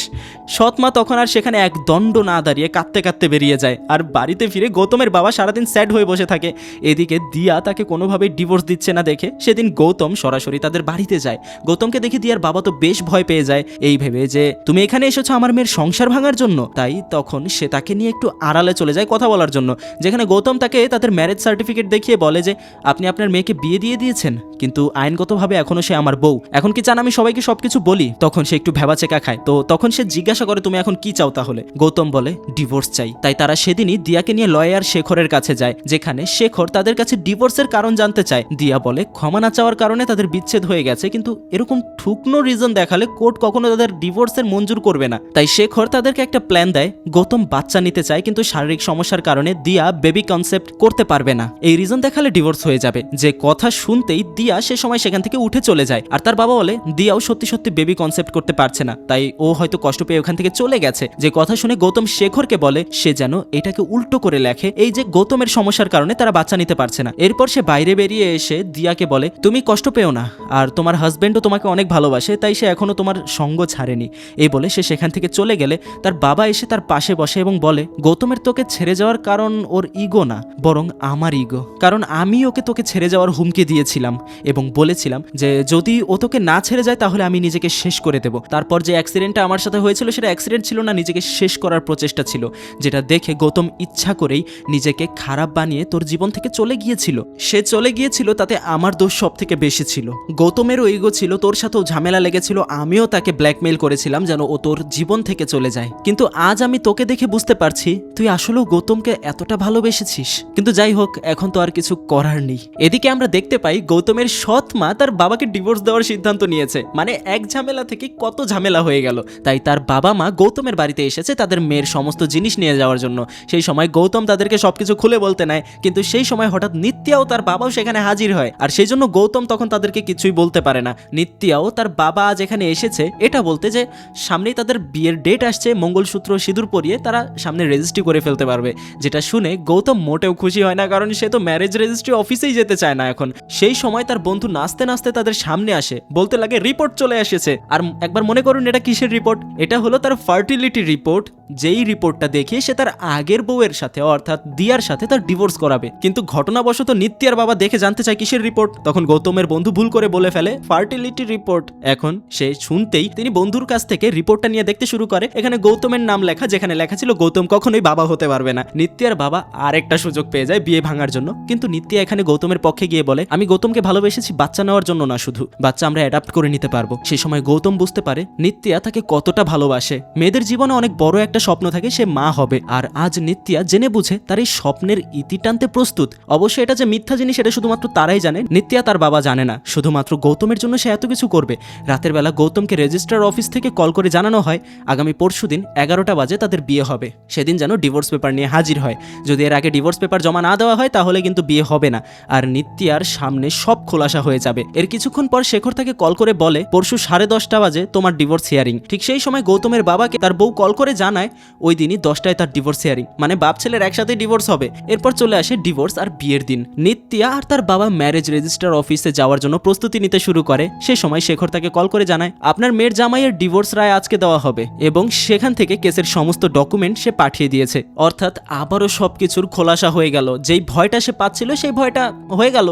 সৎ মা তখন আর সেখানে এক দণ্ড না দাঁড়িয়ে কাঁদতে কাঁদতে বেরিয়ে যায়। আর বাড়িতে ফিরে গৌতমের বাবা সারাদিন স্যাড হয়ে বসে থাকে। এদিকে দিয়া তাকে কোনোভাবেই ডিভোর্স দিচ্ছে না দেখে সেদিন গৌতম সরাসরি তাদের বাড়িতে যায়। গৌতমকে দেখে দিয়ার বাবা তো বেশ ভয় পেয়ে যায়, এই ভেবে যে তুমি এখানে এসেছো আমার মেয়ের সংসার ভাঙার জন্য। তাই তখন সে তাকে নিয়ে একটু আড়ালে চলে যায় কথা বলার জন্য, যেখানে গৌতম তাকে তাদের ম্যারেজ সার্টিফিকেট দেখিয়ে বলে যে আপনি আপনার মেয়েকে বিয়ে দিয়ে দিয়েছেন, কিন্তু আইনগতভাবে এখনো সে আমার বউ। এখন কি চান আমি সবাইকে সবকিছু বলি? তখন সে একটু ভেবাচেকা খায়। তো তখন সে জিজ্ঞাসা করে তুমি এখন কি চাও? তাহলে গৌতম বলে ডিভোর্স চাই। তাই তারা সেদিনই দিয়াকে নিয়ে লয়ার শেখরের কাছে যায়, যেখানে শেখর তাদের কাছে ডিভোর্সের কারণ জানতে চায়। দিয়া বলে ক্ষমা না চাওয়ার কারণে তাদের বিচ্ছেদ হয়ে গেছে, কিন্তু এরকম ঠুকনো রিজন দেখালে কোর্ট কখনো তাদের ডিভোর্সের মঞ্জুর করবে না। তাই শেখর তাদেরকে একটা প্ল্যান দেয়। গৌতম বাচ্চা নিতে চায় কিন্তু শারীরিক সমস্যার কারণে দিয়া বেবি কনসেপ্ট করতে পারবে না, এই রিজন দেখালে ডিভোর্স হয়ে যাবে। যে কথা শুনতেই দিয়া সে সময় সেখান থেকে উঠে চলে যায়। আর তার বাবা বলে দিয়াও সত্যি সত্যি বেবি কনসেপ্ট করতে পারছে না, তাই ও হয়তো কষ্ট পেয়ে ওখান থেকে চলে গেছে। যে কথা শুনে গৌতম শেখরকে বলে সে যেন এটাকে উল্টো করে লেখে, এই যে গৌতমের সমস্যার কারণে তারা বাচ্চা নিতে পারছে না। এরপর সে বাইরে বেরিয়ে এসে দিয়াকে বলে তুমি কষ্ট পেও না, আর তোমার হাজবেন্ডও তোমাকে অনেক ভালোবাসে, তাই সে এখনো তোমার সঙ্গ ছাড়েনি। এই বলে সে সেখান থেকে চলে গেলে তার বাবা এসে তার পাশে বসে এবং বলে গৌতমের তোকে ছেড়ে যাওয়ার কারণ ওর ইগো না, বরং আমার ইগো। কারণ আমি ওকে তোকে ছেড়ে যাওয়ার হুমকি দিয়েছিলাম এবং বলেছিলাম যে যদি ও তোকে না ছেড়ে যায় তাহলে আমি নিজেকে শেষ করে দেব। তারপর যে অ্যাক্সিডেন্টটা আমার সাথে হয়েছিল সেটা অ্যাক্সিডেন্ট ছিল না, নিজেকে শেষ করার প্রচেষ্টা ছিল, যেটা দেখে গৌতম ইচ্ছা করেই নিজেকে খারাপ বানিয়ে তোর জীবন থেকে চলে গিয়েছিল। সে চলে গিয়েছিল তাতে আমার দোষ সব থেকে বেশি ছিল। গৌতমেরও ইগো ছিল, তোর সাথেও ঝামেলা লেগেছিল, আমিও তাকে ব্ল্যাকমেইল করেছিলাম যেন ও তোর জীবন থেকে চলে যায়। কিন্তু আজ আমি তোকে দেখে বুঝতে পারছি তুই আসলেও গৌতমকে এতটা ভালোবেসেছিস। কিন্তু যাই হোক, এখন তো আর কিছু করার নেই। এদিকে আমরা দেখতে পাই গৌতমের সৎ মা তার বাবাকে ডিভোর্স দেওয়ার সিদ্ধান্ত নিয়েছে। মানে এক ঝামেলা থেকে কত ঝামেলা হয়ে গেল। তাই তার বাবা মা গৌতমের বাড়িতে এসেছে তাদের মেয়ের সমস্ত জিনিস নিয়ে যাওয়ার জন্য। সেই সময় গৌতম তাদেরকে সবকিছু খুলে বলতে নেয়, কিন্তু সেই সময় হঠাৎ নিত্যাও তার বাবাও সেখানে হাজির হয়। আর সেই জন্য গৌতম তখন তাদেরকে কিছুই বলতে পারে না। নিত্যাও তার বাবা আজ এখানে এসেছে এটা বলতে যে সামনেই তাদের বিয়ের ডেট আসছে, মঙ্গলসূত্র সিঁদুর পরিয়ে তারা সামনে রেজিস্ট্রি করে ফেলতে পারবে। যেটা শুনে গৌতম মোটেও খুশি হয় না, কারণ সে তো ম্যারেজ রেজিস্ট্রি অফিসেই যেতে চায় না এখন। সেই সময় তার বন্ধু নাচতে নাচতে তাদের সামনে আসে, বলতে লাগে রিপোর্ট চলে এসেছে। আর একবার মনে করুন এটা কিসের রিপোর্ট? এটা হলো তার ফার্টিলিটি রিপোর্ট, যেই রিপোর্টটা দেখিয়ে সে তার আগের বউয়ের সাথে অর্থাৎ দিয়ার সাথে তার ডিভোর্স করাবে। কিন্তু ঘটনাবশত নিত্যার বাবা দেখে জানতে চায় কিসের রিপোর্ট, তখন গৌতমের বন্ধু ভুল করে বলে ফেলে ফার্টিলিটি রিপোর্ট। এখন সে শুনতেই তিনি বন্ধুর কাছ থেকে রিপোর্টটা নিয়ে দেখতে শুরু করে। এখানে গৌতমের নাম লেখা, যেখানে লেখা ছিল গৌতম কখনোই বাবা হতে পারবে না। নিত্যার বাবা আরেকটা সুযোগ পেয়ে যায় বিয়ে ভাঙার জন্য, কিন্তু নিত্যা এখানে গৌতমের পক্ষে গিয়ে বলে আমি গৌতমকে ভালোবেসেছি বাচ্চা নেওয়ার জন্য না, শুধু বাচ্চা আমরা অ্যাডাপ্ট করে নিতে পারবো। সেই সময় গৌতম বুঝতে পারে নিত্যা তাকে কতটা ভালোবাসে। মেয়েদের জীবনে অনেক বড় একটা স্বপ্ন থাকে, সে মা হবে। আর আজ নিত্যা জেনে বুঝে তার এই স্বপ্নের ইতি টানতে প্রস্তুত। অবশ্য এটা যে মিথ্যা জিনিস এটা শুধুমাত্র তারাই জানে, নিত্যা তার বাবা জানে না। শুধুমাত্র গৌতমের জন্য সে এত কিছু করবে। রাতের বেলা গৌতমকে রেজিস্ট্রার অফিস থেকে কল করে জানানো হয় আগামী পরশুদিন 11টা বাজে তাদের বিয়ে হবে। সেদিন যেন ডিভোর্স পেপার নিয়ে হাজির হয়। যদি এর আগে ডিভোর্স পেপার জমা না দেওয়া হয় তাহলে কিন্তু বিয়ে হবে না, আর নিত্যার সামনে সব খোলাসা হয়ে যাবে। এর কিছুক্ষণ পর শেখর তাকে কল করে বলে পরশু 10:30 বাজে তোমার ডিভোর্স হিয়ারিং। ঠিক সেই সময় গৌতমের বাবাকে তার বউ কল করে জানায় ওই দিনই 10টায় তার ডিভোর্স হিয়ারিং, মানে বাপ ছেলের একসাথে ডিভোর্স হবে। এরপর চলে আসে ডিভোর্স আর বিয়ের দিন। নিত্যা আর তার বাবা ম্যারেজ রেজিস্ট্রার অফিসে যাওয়ার জন্য প্রস্তুতি নিতে শুরু করে। সে সময় শেখর তাকে কল করে জানায় আপনার মেয়ের জামাইয়ের ডিভোর্স রায় আজকে দেওয়া হবে, এবং সেখান থেকে কেসের সমস্ত ডকুমেন্ট সে পাঠিয়ে দিয়েছে। অর্থাৎ আবারও সবকিছুর খোলাসা হয়ে গেল। যেই ভয়টা সে পাচ্ছিল সেই ভয়টা হয়ে গেল।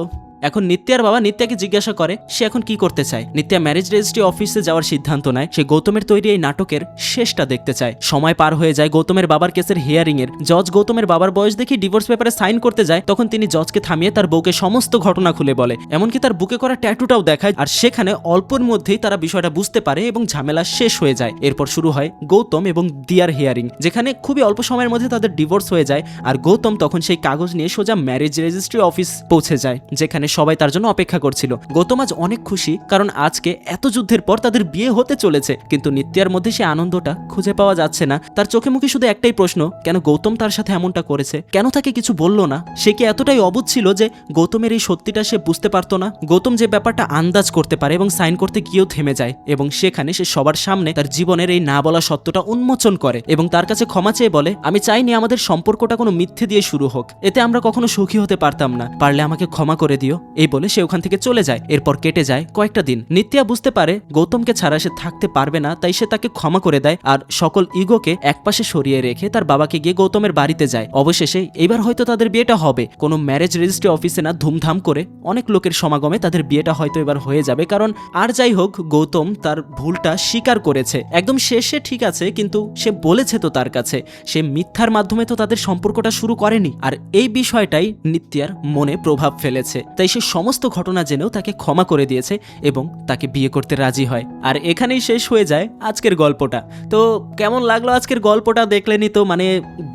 এখন নিত্যার বাবা নিত্যাকে জিজ্ঞাসা করে সে এখন কি করতে চায়। নিত্যা ম্যারেজ রেজিস্ট্রি অফিসে যাওয়ার সিদ্ধান্ত নেয়। সে গৌতমের তৈরি এই নাটকের শেষটা দেখতে চায়। সময় পার হয়ে যায় গৌতমের বাবার কেসের হিয়ারিং এর। জজ গৌতমের বাবার বয়স দেখে ডিভোর্স পেপারে সাইন করতে যায়, তখন তিনি জজকে থামিয়ে তার বউকে সমস্ত ঘটনা খুলে বলে, এমনকি তার বুকে করা ট্যাটুটাও দেখায়। আর সেখানে অল্পের মধ্যেই তারা বিষয়টা বুঝতে পারে এবং ঝামেলা শেষ হয়ে যায়। এরপর শুরু হয় গৌতম এবং দিয়ার হিয়ারিং, যেখানে খুবই অল্প সময়ের মধ্যে তাদের ডিভোর্স হয়ে যায়। আর গৌতম তখন সেই কাগজ নিয়ে সোজা ম্যারেজ রেজিস্ট্রি অফিস পৌঁছে যায়, যেখানে সবাই তার জন্য অপেক্ষা করছিল। গৌতম আজ অনেক খুশি, কারণ আজকে এত যুদ্ধের পর তাদের বিয়ে হতে চলেছে। কিন্তু নিত্যার মধ্যে সে আনন্দটা খুঁজে পাওয়া যাচ্ছে না। তার চোখে মুখে শুধু একটাই প্রশ্ন, কেন গৌতম তার সাথে এমনটা করেছে, কেন তাকে কিছু বলল না? সে কি এতটাই অবুঝ ছিল যে গৌতমের এই সত্যিটা সে বুঝতে পারতো না? গৌতম যে ব্যাপারটা আন্দাজ করতে পারে এবং সাইন করতে গিয়েও থেমে যায়, এবং সেখানে সে সবার সামনে তার জীবনের এই না বলা সত্যটা উন্মোচন করে এবং তার কাছে ক্ষমা চেয়ে বলে আমি চাইনি আমাদের সম্পর্কটা কোনো মিথ্যে দিয়ে শুরু হোক, এতে আমরা কখনো সুখী হতে পারতাম না, পারলে আমাকে ক্ষমা করে দিও। এই বলে সে ওখান থেকে চলে যায়। এরপর কেটে যায় কয়েকটা দিন। নিত্যা বুঝতে পারে গৌতমকে ছাড়া সে থাকতে পারবে না, তাই সে তাকে ক্ষমা করে দেয় আর সকল ইগোকে একপাশে সরিয়ে রেখে তার বাবাকে গিয়ে গৌতমের বাড়িতে যায়। অবশেষে এবার হয়তো তাদের বিয়েটা হবে, কোনো ম্যারেজ রেজিস্ট্রি অফিসে না, ধুমধাম করে অনেক লোকের সমাগমে তাদের বিয়েটা হয়তো এবার হয়ে যাবে। কারণ আর যাই হোক গৌতম তার ভুলটা স্বীকার করেছে। একদম শেষে ঠিক আছে, কিন্তু সে বলেছে তো তার কাছে, সে মিথ্যার মাধ্যমে তো তাদের সম্পর্কটা শুরু করেনি। আর এই বিষয়টাই নিত্যার মনে প্রভাব ফেলেছে, তাই সে সমস্ত ঘটনা জেনেও তাকে ক্ষমা করে দিয়েছে এবং তাকে বিয়ে করতে রাজি হয়। আর এখানেই শেষ হয়ে যায় আজকের গল্পটা। তো কেমন লাগলো আজকের গল্পটা দেখলেনি তো, মানে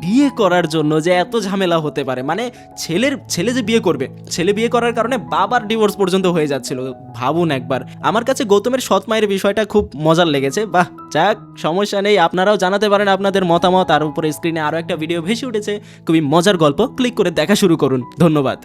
বিয়ে করার জন্য যে এত ঝামেলা হতে পারে, মানে ছেলে যে বিয়ে করবে, ছেলে বিয়ে করার কারণে বাবার ডিভোর্স পর্যন্ত হয়ে যাচ্ছিল। ভাবুন একবার। আমার কাছে গৌতমের সৎ মায়ের বিষয়টা খুব মজার লেগেছে। বাহ, যাক, সমস্যা নেই, আপনারাও জানাতে পারেন আপনাদের মতামত। আর উপরে স্ক্রিনে আরও একটা ভিডিও ভেসে উঠেছে, খুবই মজার গল্প, ক্লিক করে দেখা শুরু করুন। ধন্যবাদ।